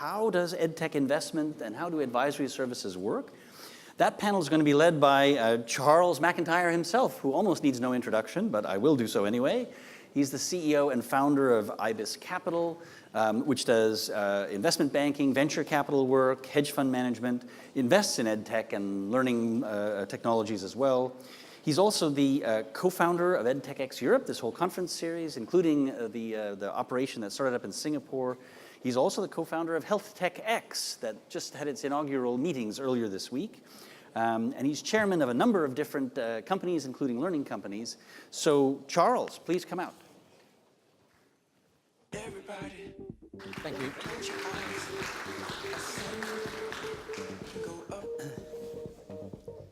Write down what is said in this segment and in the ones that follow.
how does EdTech investment and how do advisory services work? That panel is going to be led by Charles Mclntyre himself, who almost needs no introduction, but I will do so anyway. He's the CEO and founder of IBIS Capital, which does investment banking, venture capital work, hedge fund management, invests in EdTech and learning technologies as well. He's also the co-founder of EdTechxEurope, this whole conference series, including the operation that started up in Singapore. He's also the co-founder of EdTechxAsia that just had its inaugural meetings earlier this week. And he's chairman of a number of different companies, including learning companies. So, Charles, please come out. Everybody. Thank you. Close your eyes. Go up.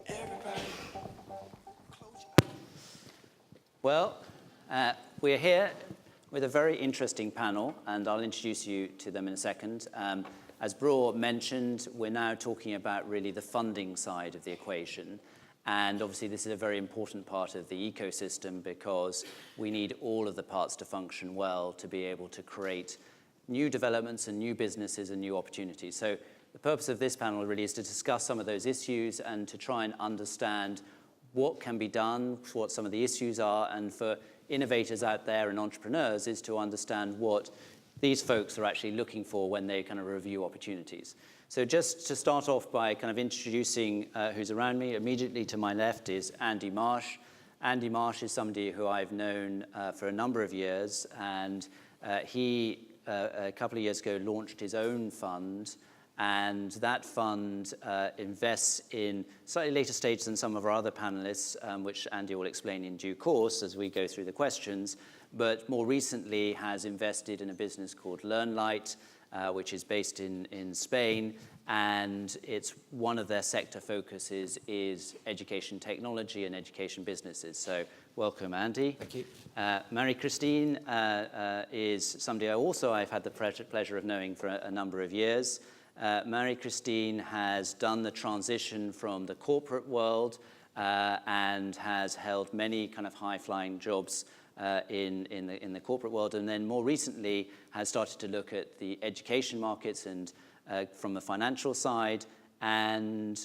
Everybody. Close your eyes. Well, we're here with a very interesting panel, and I'll introduce you to them in a second. As Broad mentioned, we're now talking about really the funding side of the equation. And obviously, this is a very important part of the ecosystem because we need all of the parts to function well to be able to create new developments and new businesses and new opportunities. So the purpose of this panel really is to discuss some of those issues and to try and understand what can be done, what some of the issues are, and for innovators out there and entrepreneurs is to understand what these folks are actually looking for when they kind of review opportunities. So just to start off by kind of introducing who's around me, immediately to my left is Andy Marsh. Andy Marsh is somebody who I've known for a number of years, and he, a couple of years ago, launched his own fund, and that fund invests in slightly later stages than some of our other panelists, which Andy will explain in due course as we go through the questions, but more recently has invested in a business called LearnLight, which is based in Spain, and it's one of their sector focuses is education technology and education businesses. So welcome, Andy. Thank you. Marie-Christine is somebody I've had the pleasure of knowing for a number of years. Marie-Christine has done the transition from the corporate world and has held many kind of high-flying jobs in the corporate world, and then more recently has started to look at the education markets and from the financial side. And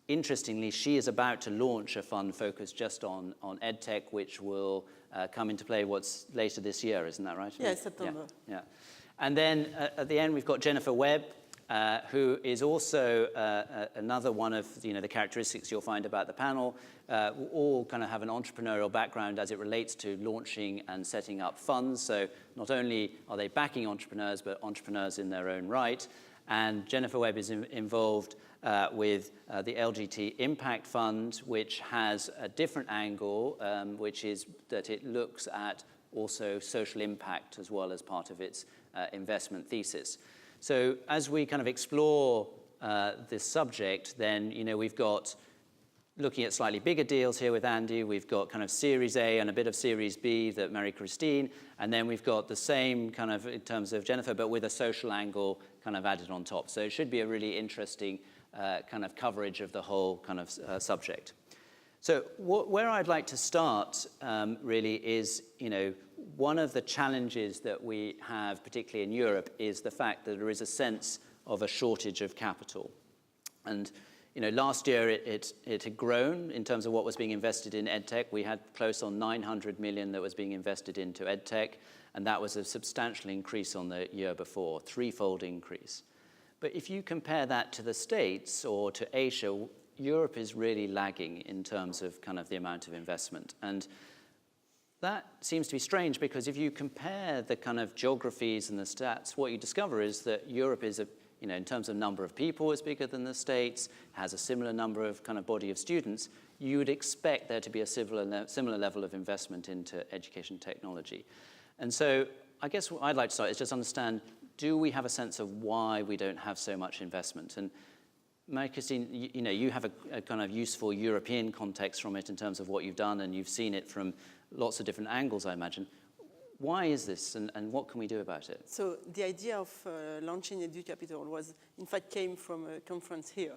interestingly, she is about to launch a fund focused just on EdTech, which will come into play later this year, isn't that right? Yeah, September. Yeah. And then at the end, we've got Jennifer Webb, who is also another one of the characteristics you'll find about the panel. All kind of have an entrepreneurial background as it relates to launching and setting up funds. So not only are they backing entrepreneurs, but entrepreneurs in their own right. And Jennifer Webb is involved with the LGT Impact Fund, which has a different angle, which is that it looks at also social impact as well as part of its investment thesis. So as we kind of explore this subject, then we've got looking at slightly bigger deals here with Andy. We've got kind of Series A and a bit of Series B that Marie-Christine, and then we've got the same kind of in terms of Jennifer, but with a social angle kind of added on top. So it should be a really interesting kind of coverage of the whole kind of subject. So where I'd like to start really is, one of the challenges that we have, particularly in Europe, is the fact that there is a sense of a shortage of capital. And last year it had grown in terms of what was being invested in EdTech. We had close on 900 million that was being invested into EdTech, and that was a substantial increase on the year before, threefold increase. But if you compare that to the States or to Asia, Europe is really lagging in terms of kind of the amount of investment. And that seems to be strange because if you compare the kind of geographies and the stats, what you discover is that Europe is, in terms of number of people, is bigger than the States, has a similar number of kind of body of students. You would expect there to be a similar level of investment into education technology. And so I guess what I'd like to start is just understand, do we have a sense of why we don't have so much investment? And Marie-Christine, you have a kind of useful European context from it in terms of what you've done, and you've seen it from lots of different angles, I imagine. Why is this, and what can we do about it? So the idea of launching EduCapital was, in fact, came from a conference here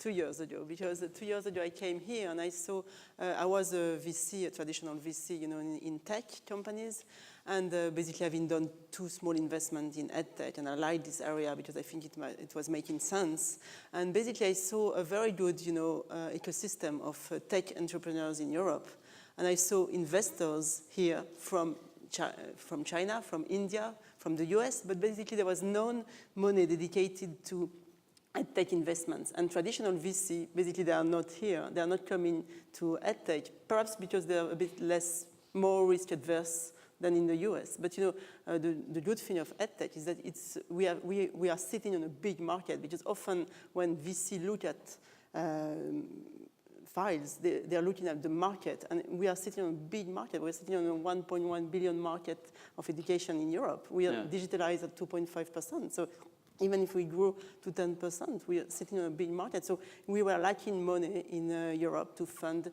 2 years ago, because 2 years ago I came here and I saw, I was a VC, a traditional VC, you know, in tech companies, and basically having done 2 small investments in EdTech, and I liked this area because I think it was making sense. And basically I saw a very good, you know, ecosystem of tech entrepreneurs in Europe, and I saw investors here from China, from India, from the US, but basically there was no money dedicated to EdTech investments. And traditional VC, basically they are not here. They are not coming to EdTech, perhaps because they're a bit more risk adverse than in the US. But you know, the good thing of EdTech is that we are sitting on a big market, because often when VC look at files, they are looking at the market, and we are sitting on a big market. We're sitting on a 1.1 billion market of education in Europe. We are digitalized at 2.5%. So even if we grow to 10%, we are sitting on a big market. So we were lacking money in Europe to fund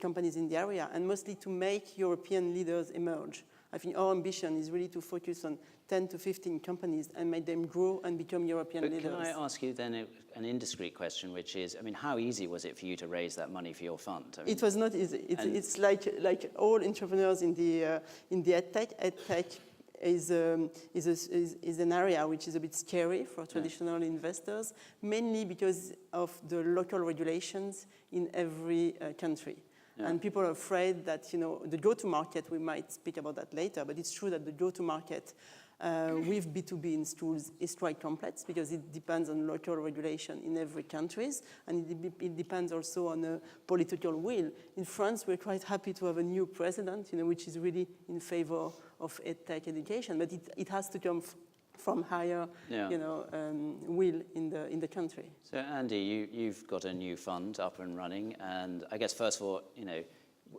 companies in the area, and mostly to make European leaders emerge. I think our ambition is really to focus on 10 to 15 companies and make them grow and become European leaders. Can I ask you then an indiscreet question, which is, I mean, how easy was it for you to raise that money for your fund? I mean, it was not easy. It's like all entrepreneurs in the EdTech. EdTech is an area which is a bit scary for traditional investors, mainly because of the local regulations in every country. Yeah. And people are afraid that, you know, the go-to-market, we might speak about that later, but it's true that the go-to-market with B2B in schools is quite complex, because it depends on local regulation in every country, and it depends also on a political will. In France, we're quite happy to have a new president, you know, which is really in favor of EdTech education, but it has to come from higher, you know, will in the country. So Andy, you've got a new fund up and running, and I guess first of all, you know,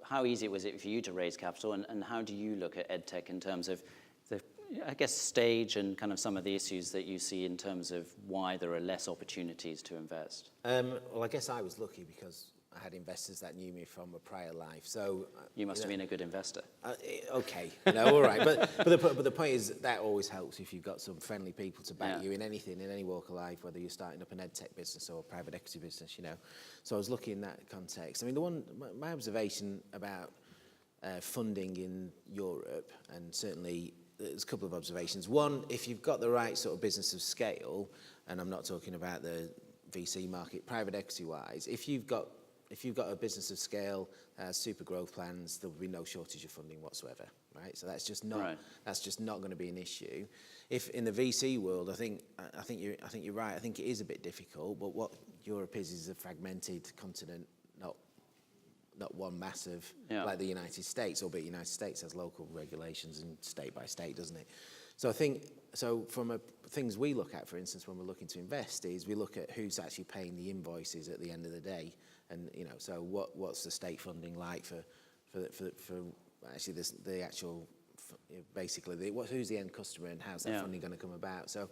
how easy was it for you to raise capital, and how do you look at EdTech in terms of the, I guess, stage and kind of some of the issues that you see in terms of why there are less opportunities to invest? Well, I guess I was lucky because I had investors that knew me from a prior life. So you must have been a good investor. Okay, you know, all right. But the point is that always helps if you've got some friendly people to back you in anything, in any walk of life, whether you're starting up an EdTech business or a private equity business, you know. So I was lucky in that context. I mean, my observation about funding in Europe, and certainly there's a couple of observations. One, if you've got the right sort of business of scale, and I'm not talking about the VC market, private equity-wise, if you've got a business of scale, super growth plans, there will be no shortage of funding whatsoever, right? So that's just not going to be an issue. If in the VC world, I think you're right. I think it is a bit difficult. But what Europe is a fragmented continent, not one massive like the United States. Albeit the United States has local regulations and state by state, doesn't it? So I think from things we look at, for instance, when we're looking to invest, is we look at who's actually paying the invoices at the end of the day. And, you know, so what's the state funding like for actually the actual, basically, who's the end customer and how's that funding going to come about? So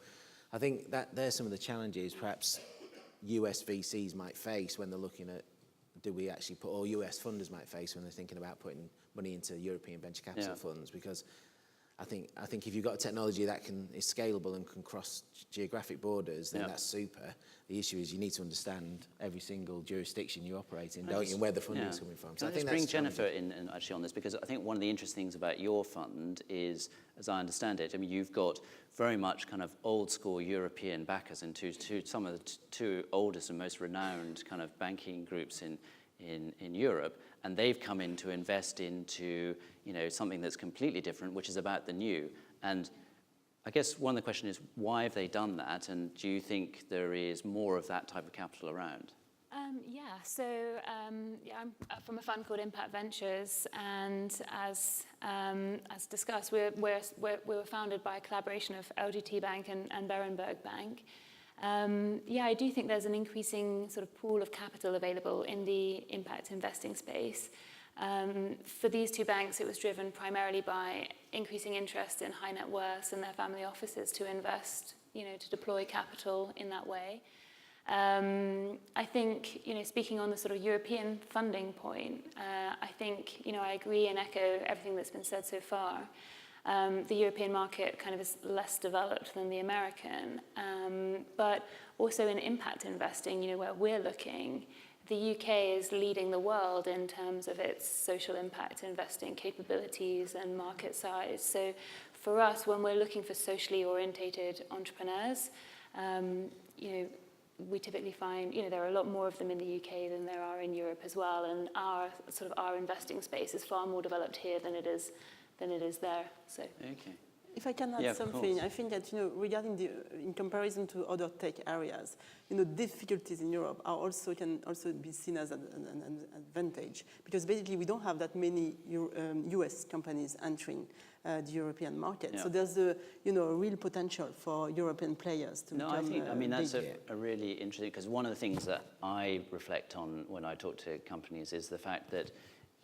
I think that there's some of the challenges perhaps US VCs might face when they're looking at, do we actually put, or US funders might face when they're thinking about putting money into European venture capital funds, because I think if you've got a technology that is scalable and can cross geographic borders, then that's super. The issue is you need to understand every single jurisdiction you operate in, don't you, and where the funding is coming from. So I think that's bring Jennifer in actually on this, because I think one of the interesting things about your fund is, as I understand it, I mean, you've got very much kind of old school European backers, and some of the two oldest and most renowned kind of banking groups in Europe, and they've come in to invest into, you know, something that's completely different, which is about the new. And I guess one of the questions is, why have they done that, and do you think there is more of that type of capital around? I'm from a fund called Impact Ventures, and as discussed, we were founded by a collaboration of LGT Bank and Berenberg Bank. I do think there's an increasing sort of pool of capital available in the impact investing space. For these two banks, it was driven primarily by increasing interest in high net worths and their family offices to invest, you know, to deploy capital in that way. I think, you know, speaking on the sort of European funding point, I think, you know, I agree and echo everything that's been said so far. The European market kind of is less developed than the American, but also in impact investing, where we're looking, the UK is leading the world in terms of its social impact investing capabilities and market size. So for us, when we're looking for socially orientated entrepreneurs, we typically find, there are a lot more of them in the UK than there are in Europe as well, and our investing space is far more developed here than it is there. So. Okay. If I can add something, I think that, regarding in comparison to other tech areas, difficulties in Europe can also be seen as an advantage, because basically we don't have that many US companies entering the European market. Yeah. So there's a real potential for European players to become that's big. a really interesting, because one of the things that I reflect on when I talk to companies is the fact that,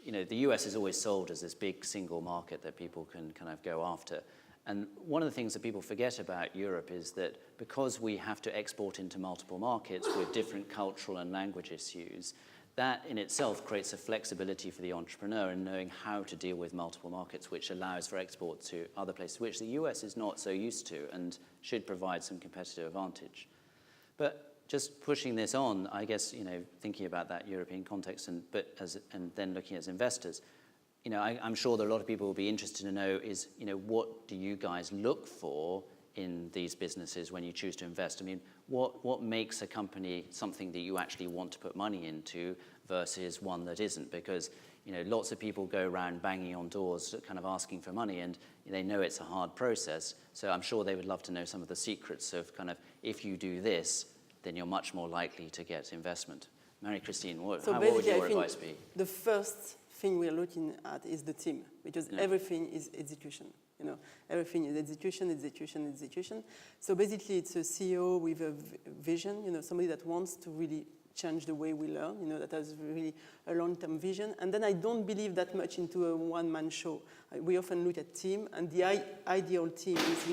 the US is always sold as this big single market that people can kind of go after. And one of the things that people forget about Europe is that because we have to export into multiple markets with different cultural and language issues, that in itself creates a flexibility for the entrepreneur in knowing how to deal with multiple markets, which allows for export to other places, which the US is not so used to and should provide some competitive advantage. But just pushing this on, I guess, thinking about that European context and then looking as investors, I'm sure that a lot of people will be interested to know is, what do you guys look for in these businesses when you choose to invest? I mean, what makes a company something that you actually want to put money into versus one that isn't? Because, lots of people go around banging on doors kind of asking for money, and they know it's a hard process. So I'm sure they would love to know some of the secrets of kind of, if you do this, then you're much more likely to get investment. Marie-Christine, what would your advice be? The first thing we're looking at is the team, because everything is execution. Everything is execution. So basically, it's a CEO with a vision. Somebody that wants to really change the way we learn. That has really a long-term vision. And then I don't believe that much into a one-man show. We often look at team, and the ideal team is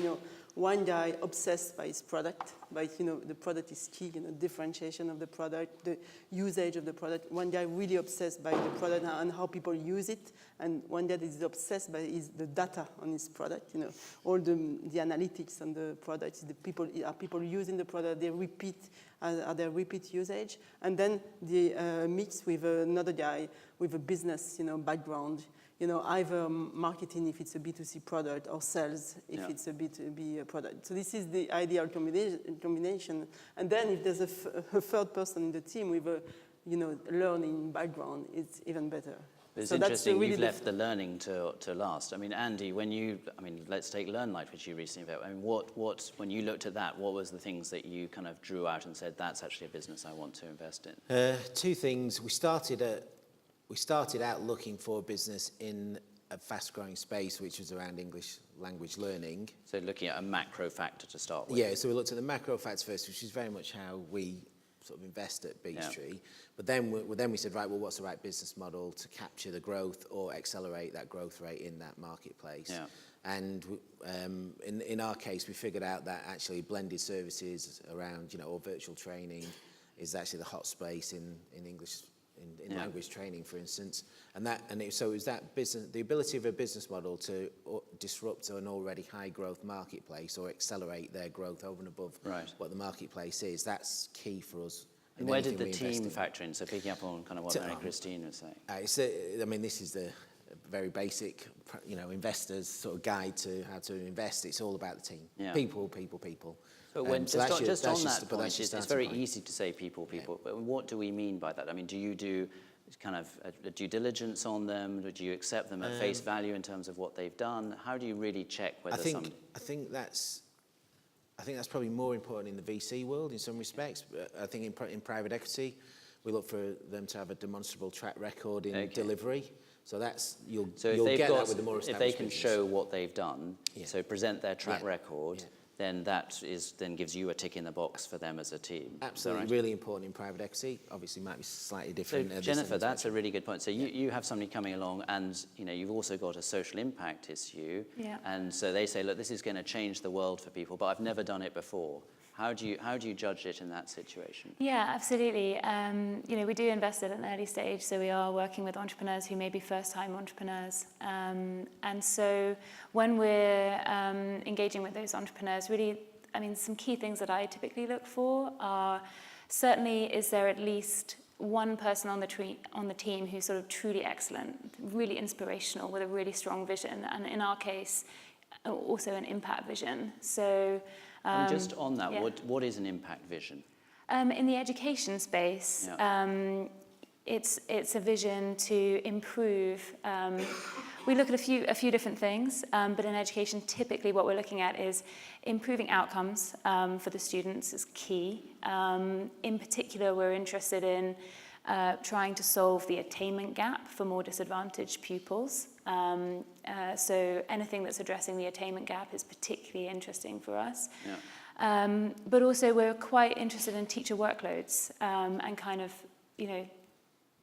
one guy obsessed by his product, the product is key, differentiation of the product, the usage of the product. One guy really obsessed by the product and how people use it, and one guy is obsessed by the data on his product, all the analytics on the product. Are people using the product? Are there repeat usage? And then the mix with another guy with a business, background. Either marketing if it's a B2C product, or sales if it's a B2B product. So this is the ideal combination. And then if there's a third person in the team with a learning background, it's even better. But it's so interesting you've left the learning to last. I mean, Andy, let's take LearnLight, which you recently built. I mean, what when you looked at that, what was the things that you kind of drew out and said, that's actually a business I want to invest in? Two things. We started out looking for a business in a fast-growing space, which was around English language learning. So looking at a macro factor to start with. Yeah, so we looked at the macro factors first, which is very much how we sort of invest at Beech. But then we said, right, well, what's the right business model to capture the growth or accelerate that growth rate in that marketplace? Yeah. And in our case, we figured out that actually blended services around, or virtual training is actually the hot space in English. In language training, for instance, so is that business, the ability of a business model to disrupt an already high growth marketplace or accelerate their growth over and above what the marketplace is. That's key for us. And where did the team factor in? So picking up on kind of what Marie-Christine was saying. This is the very basic, investors sort of guide to how to invest. It's all about the team. Yeah. People. But on that point, it's very easy to say people. But what do we mean by that? I mean, do you do kind of a due diligence on them? Do you accept them at face value in terms of what they've done? How do you really check whether I think that's probably more important in the VC world in some respects. I think in private equity, we look for them to have a demonstrable track record in delivery. So you'll get that with the more established if they can business. show what they've done, so present their track record. Then that gives you a tick in the box for them as a team. Absolutely, really important in private equity. Obviously, might be slightly different. So Jennifer, that's a really good point. So you have somebody coming along, and you've also got a social impact issue. Yeah. And so they say, look, this is going to change the world for people, but I've never done it before. How do you judge it in that situation? Yeah, absolutely. We do invest at an early stage, so we are working with entrepreneurs who may be first-time entrepreneurs. And so when we're engaging with those entrepreneurs, really, some key things that I typically look for are certainly, is there at least one person on the team who's sort of truly excellent, really inspirational, with a really strong vision, and in our case, also an impact vision. So. And just on that, yeah. what is an impact vision? In the education space, it's a vision to improve. We look at a few different things, but in education, typically what we're looking at is improving outcomes for the students is key. In particular, we're interested in trying to solve the attainment gap for more disadvantaged pupils. So anything that's addressing the attainment gap is particularly interesting for us. Yeah. But also we're quite interested in teacher workloads and kind of,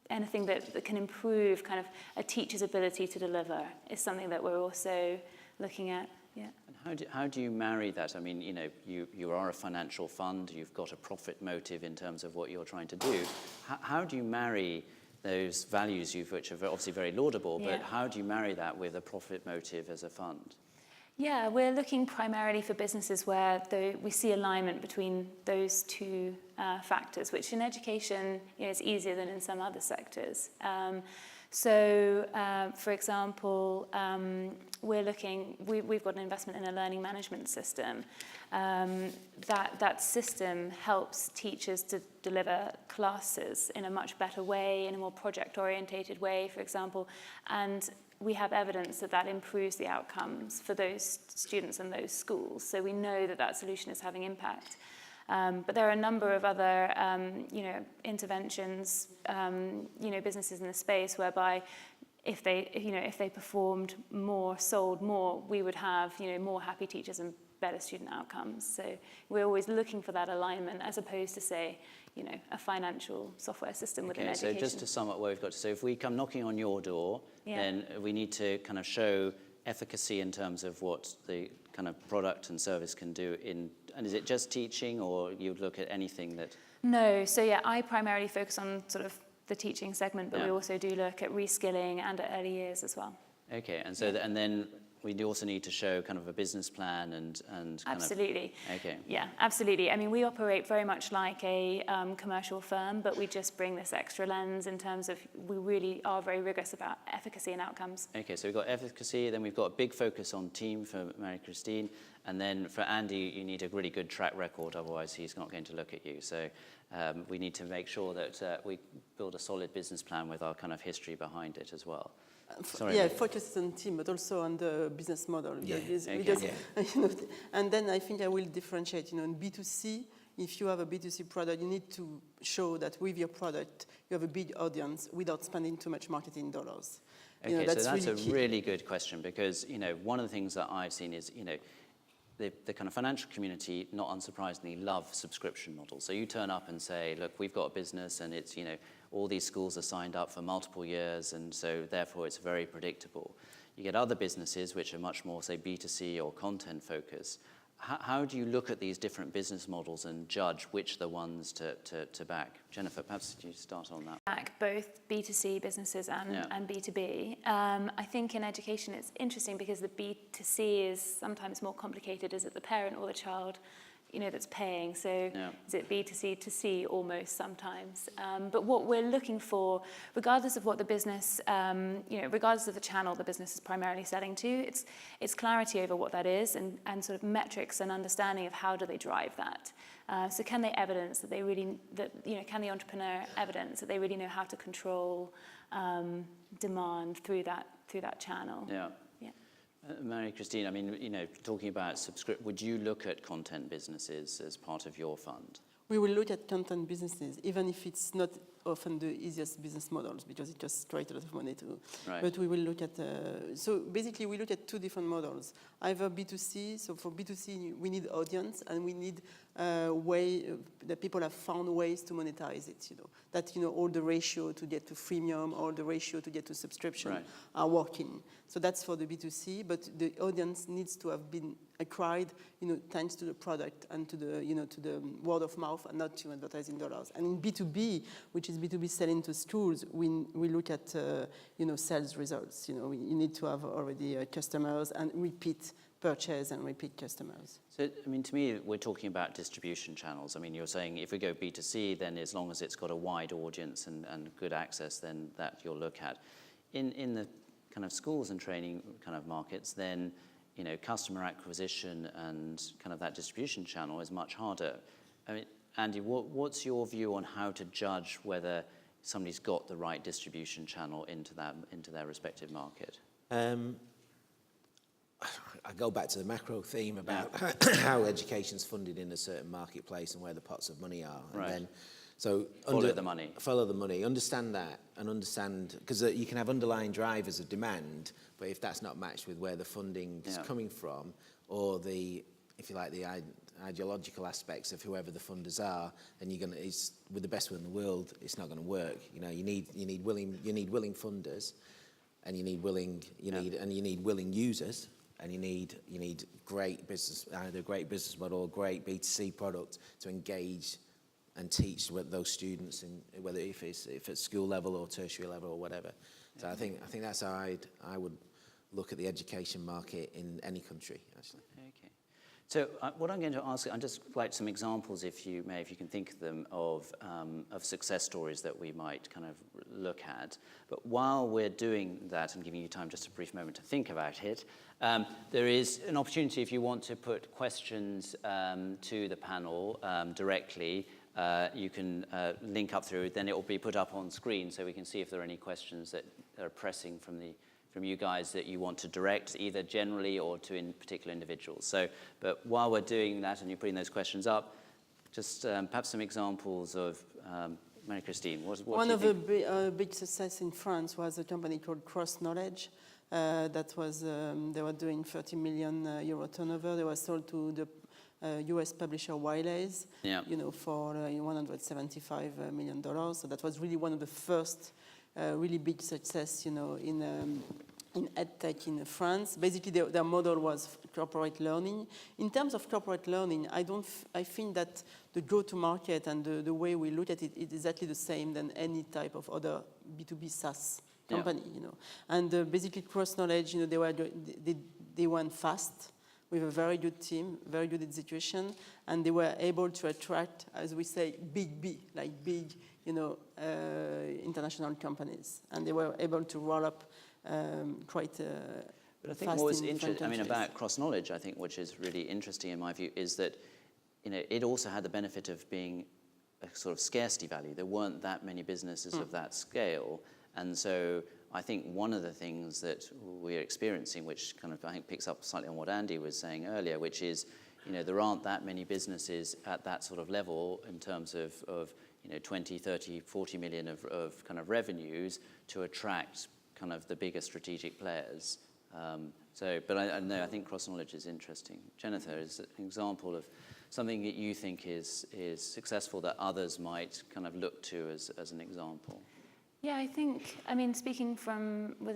anything that can improve kind of a teacher's ability to deliver is something that we're also looking at. Yeah. And how do you marry that? I mean, you are a financial fund, you've got a profit motive in terms of what you're trying to do. How do you marry those values, which are obviously very laudable, but how do you marry that with a profit motive as a fund? Yeah, we're looking primarily for businesses where we see alignment between those two factors, which in education is easier than in some other sectors. So, for example, we've got an investment in a learning management system. That system helps teachers to deliver classes in a much better way, in a more project-orientated way, for example, and we have evidence that improves the outcomes for those students and those schools. So we know that solution is having impact. But there are a number of other, interventions, businesses in the space whereby if they performed more, sold more, we would have, more happy teachers and better student outcomes. So we're always looking for that alignment as opposed to, say, a financial software system within education. So just to sum up where we've got to, so if we come knocking on your door, then we need to kind of show efficacy in terms of what the kind of product and service can do and is it just teaching, or you'd look at anything that? No, so I primarily focus on sort of the teaching segment, but we also do look at reskilling and at early years as well. Okay, and so and then we do also need to show kind of a business plan and absolutely. Okay. Yeah, absolutely. I mean, we operate very much like a commercial firm, but we just bring this extra lens in terms of we really are very rigorous about efficacy and outcomes. Okay, so we've got efficacy, then we've got a big focus on team for Marie-Christine, and then for Andy, you need a really good track record, otherwise he's not going to look at you. So we need to make sure that we build a solid business plan with our kind of history behind it as well. Sorry. Focus on team, but also on the business model. And then I think I will differentiate. In B2C, if you have a B2C product, you need to show that with your product you have a big audience without spending too much marketing dollars. Okay, so that's really a really good question because one of the things that I've seen is the kind of financial community, not unsurprisingly, love subscription models. So you turn up and say, look, we've got a business and it's, all these schools are signed up for multiple years and so therefore it's very predictable. You get other businesses which are much more, say, B2C or content focused. How do you look at these different business models and judge which are the ones to back? Jennifer, perhaps you start on that. Back both B2C businesses and B2B. I think in education it's interesting because the B2C is sometimes more complicated. Is it the parent or the child, that's paying? So is it B2C to C almost sometimes? But what we're looking for, regardless of what the business, regardless of the channel the business is primarily selling to, it's clarity over what that is and sort of metrics and understanding of how do they drive that. So can they evidence that can the entrepreneur evidence that they really know how to control demand through that channel? Yeah. Marie-Christine, I mean, talking about would you look at content businesses as part of your fund? We will look at content businesses, even if it's not often the easiest business models because it just creates a lot of money too. Right. But we will look at, so basically we look at two different models. Either B2C, so for B2C we need audience and we need that people have found ways to monetize it, that, all the ratio to get to freemium or the ratio to get to subscription are working. So that's for the B2C, but the audience needs to have been acquired, thanks to the product and to the, to the word of mouth and not to advertising dollars. And in B2B, which is B2B selling to schools, we look at, sales results. You need to have already customers and repeat purchase and repeat customers. So, I mean, to me, we're talking about distribution channels. I mean, you're saying if we go B2C, then as long as it's got a wide audience and good access, then that you'll look at. In the kind of schools and training kind of markets, then, customer acquisition and kind of that distribution channel is much harder. I mean, Andy, what's your view on how to judge whether somebody's got the right distribution channel into their respective market? I go back to the macro theme about how education's funded in a certain marketplace and where the pots of money are. Right. And then, so follow the money. Follow the money. Understand that and understand, because you can have underlying drivers of demand, but if that's not matched with where the funding is coming from, or the, if you like, the ideological aspects of whoever the funders are, then you're gonna, with the best will in the world, it's not going to work. You need willing funders, and you need willing users. And you need great business, either a great business model or great B2C product to engage and teach those students, whether if it's school level or tertiary level or whatever. So I think that's how I would look at the education market in any country, actually. Okay. So what I'm going to ask, I'd just like some examples, if you can think of them, of success stories that we might kind of look at. But while we're doing that and giving you time, just a brief moment to think about it, there is an opportunity if you want to put questions to the panel directly. You can link up through, then it will be put up on screen so we can see if there are any questions that are pressing from you guys that you want to direct, either generally or to particular individuals. So, but while we're doing that and you're putting those questions up, just perhaps some examples of, Marie-Christine, what One do you of think? the big success in France was a company called Cross Knowledge. That was, they were doing 30 million euro turnover. They were sold to the US publisher Wiley's, for $175 million. So that was really one of the first really big success, in EdTech in France. Basically, their model was corporate learning. In terms of corporate learning, I think that the go-to-market and the way we look at it is exactly the same than any type of other B2B SaaS company, And basically, Cross Knowledge, they went fast with a very good team, very good execution, and they were able to attract, as we say, big B, like big, international companies, and they were able to roll up quite But I think fast what was in different interesting, countries. about Cross Knowledge, I think, which is really interesting in my view, is that, it also had the benefit of being a sort of scarcity value. There weren't that many businesses of that scale, and so I think one of the things that we're experiencing, which kind of I think picks up slightly on what Andy was saying earlier, which is, there aren't that many businesses at that sort of level in terms of 20, 30, 40 million of kind of revenues to attract kind of the bigger strategic players. But I think Cross Knowledge is interesting. Jennifer, is an example of something that you think is successful that others might kind of look to as an example? Yeah, speaking with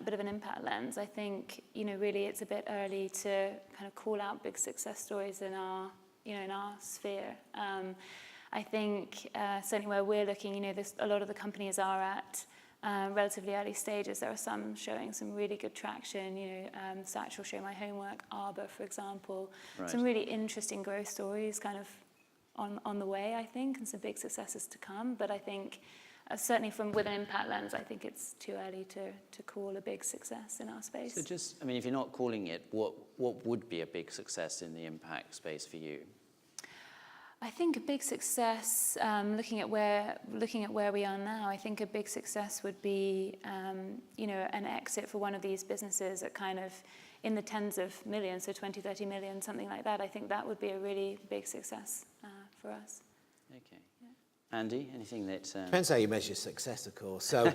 bit of an impact lens, I think, really it's a bit early to kind of call out big success stories in our sphere. I think certainly where we're looking, a lot of the companies are at relatively early stages. There are some showing some really good traction, Satchel Show My Homework, Arbor, for example. Right. Some really interesting growth stories kind of on the way, I think, and some big successes to come. But I think certainly with an impact lens, I think it's too early to call a big success in our space. So just, if you're not calling it, what would be a big success in the impact space for you? I think a big success, looking at where we are now, I think a big success would be, an exit for one of these businesses at kind of in the tens of millions, so 20, 30 million, something like that. I think that would be a really big success for us. Okay. Yeah. Andy, anything that... Depends how you measure success, of course. So,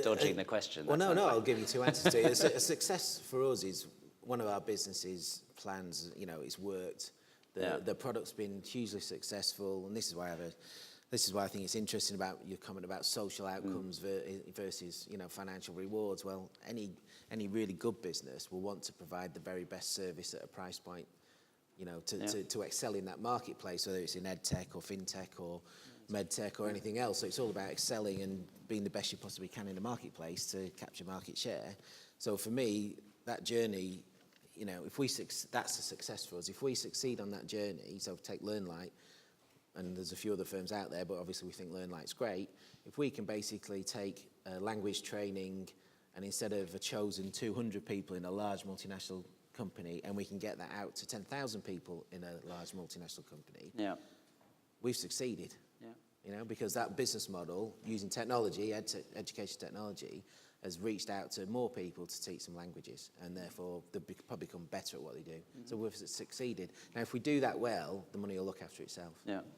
Dodging the question. Well, no, I'll give you two answers to it. A success for us is one of our businesses plans, it's worked The product's been hugely successful, and this is why I think it's interesting about your comment about social outcomes versus financial rewards. Well, any really good business will want to provide the very best service at a price point, to excel in that marketplace, whether it's in EdTech or FinTech or MedTech or anything else. So it's all about excelling and being the best you possibly can in the marketplace to capture market share. So for me, that journey, that's a success for us. If we succeed on that journey, so take LearnLight, and there's a few other firms out there, but obviously we think LearnLight's great. If we can basically take language training, and instead of a chosen 200 people in a large multinational company, and we can get that out to 10,000 people in a large multinational company, we've succeeded. Because that business model, using technology, education technology, has reached out to more people to teach them languages, and therefore they've probably become better at what they do. So we've succeeded. Now, if we do that well, the money will look after itself.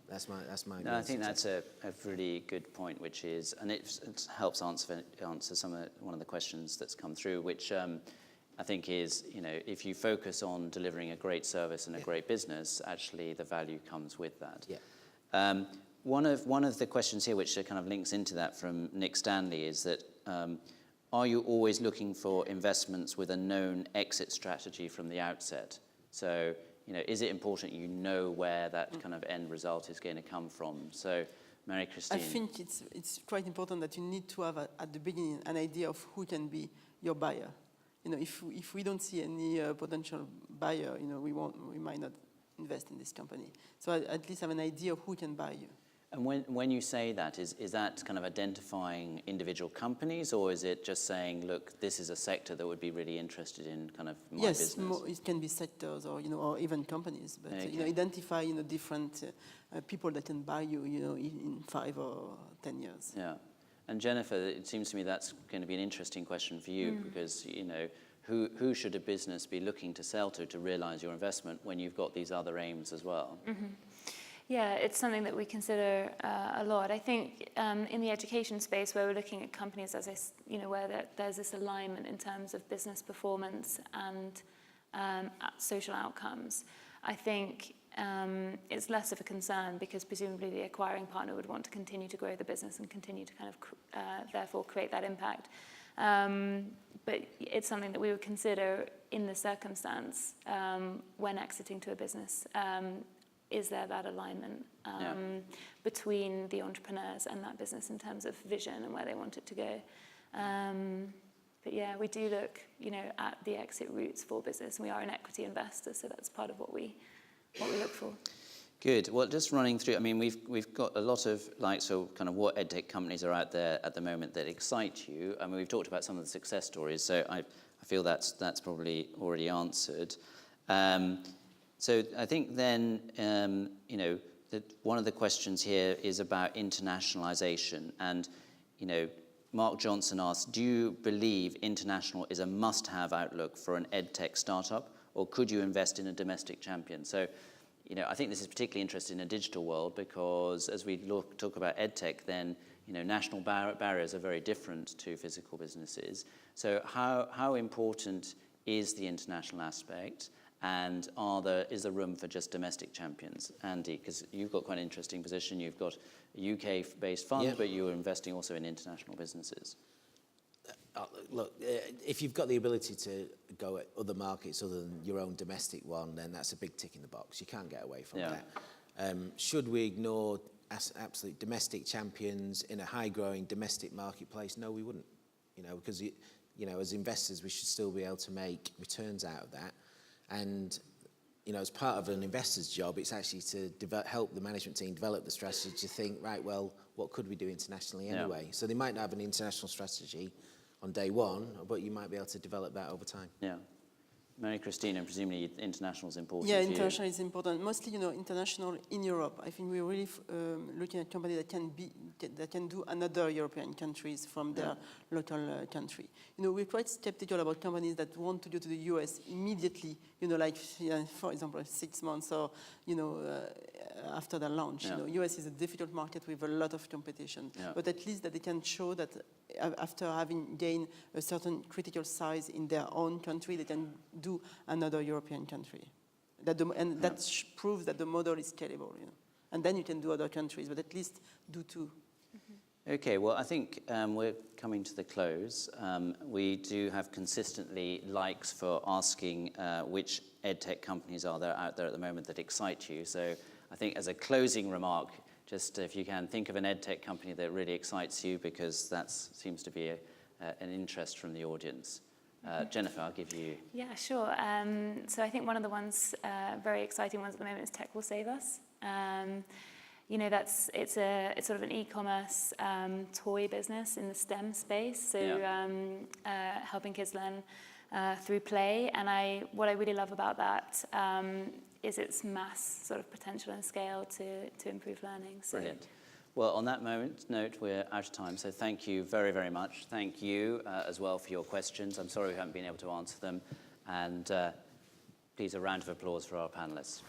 That's my. No, I think that's a really good point, which is, and it helps answer one of the questions that's come through, which I think is, if you focus on delivering a great service and a great business, actually the value comes with that. One of the questions here, which kind of links into that from Nick Stanley, is that are you always looking for investments with a known exit strategy from the outset? So, is it important where that kind of end result is going to come from? So, Mary-Christine. I think it's quite important that you need to have at the beginning an idea of who can be your buyer. If we don't see any potential buyer, we might not invest in this company. So at least have an idea of who can buy you. And when you say that, is that kind of identifying individual companies, or is it just saying, look, this is a sector that would be really interested in kind of my business? Yes, it can be sectors or even companies, but identify different people that can buy you in 5 or 10 years. Yeah, and Jennifer, it seems to me that's going to be an interesting question for you because who should a business be looking to sell to realize your investment when you've got these other aims as well? Yeah, it's something that we consider a lot. I think in the education space, where we're looking at companies, where there's this alignment in terms of business performance and social outcomes, I think it's less of a concern because presumably the acquiring partner would want to continue to grow the business and continue to kind of therefore create that impact. But it's something that we would consider in the circumstance when exiting to a business. Is there that alignment between the entrepreneurs and that business in terms of vision and where they want it to go? But yeah, we do look, at the exit routes for business. And we are an equity investor, so that's part of what we look for. Good. Well, just running through, I mean, we've got a lot of kind of what EdTech companies are out there at the moment that excite you. I mean, we've talked about some of the success stories, so I feel that's probably already answered. So I think then, that one of the questions here is about internationalization. And, Mark Johnson asks, do you believe international is a must-have outlook for an EdTech startup, or could you invest in a domestic champion? So, I think this is particularly interesting in a digital world because as we talk about EdTech, then, national barriers are very different to physical businesses. So how important is the international aspect? And is there room for just domestic champions? Andy, because you've got quite an interesting position. You've got a UK-based fund, but you're investing also in international businesses. Look, if you've got the ability to go at other markets other than your own domestic one, then that's a big tick in the box. You can't get away from that. Should we ignore absolute domestic champions in a high-growing domestic marketplace? No, we wouldn't. Because as investors, we should still be able to make returns out of that. And, as part of an investor's job, it's actually to help the management team develop the strategy to think, right, well, what could we do internationally anyway? So they might not have an international strategy on day one, but you might be able to develop that over time. Yeah. Mary-Christine, and presumably international is important Yeah, for you. international is important. Mostly, international in Europe. I think we're really looking at companies that can do another European countries from their local country. We're quite skeptical about companies that want to go to the US immediately, for example, 6 months or, after their launch. US is a difficult market with a lot of competition. But at least that they can show that after having gained a certain critical size in their own country, they can do another European country. proves that the model is scalable, you know. And then you can do other countries, but at least do 2. Okay, well, I think we're coming to the close. We do have consistently likes for asking which EdTech companies are there out there at the moment that excite you. So I think as a closing remark, just if you can think of an EdTech company that really excites you, because that seems to be an interest from the audience. Jennifer, I'll give you. Yeah, sure. So I think one of the ones, very exciting ones at the moment is Tech Will Save Us. You know, it's sort of an e-commerce toy business in the STEM space, so helping kids learn through play. And what I really love about that is its mass sort of potential and scale to improve learning. So. Brilliant. Well, on that note, we're out of time, so thank you very, very much. Thank you as well for your questions. I'm sorry we haven't been able to answer them. And please, a round of applause for our panelists.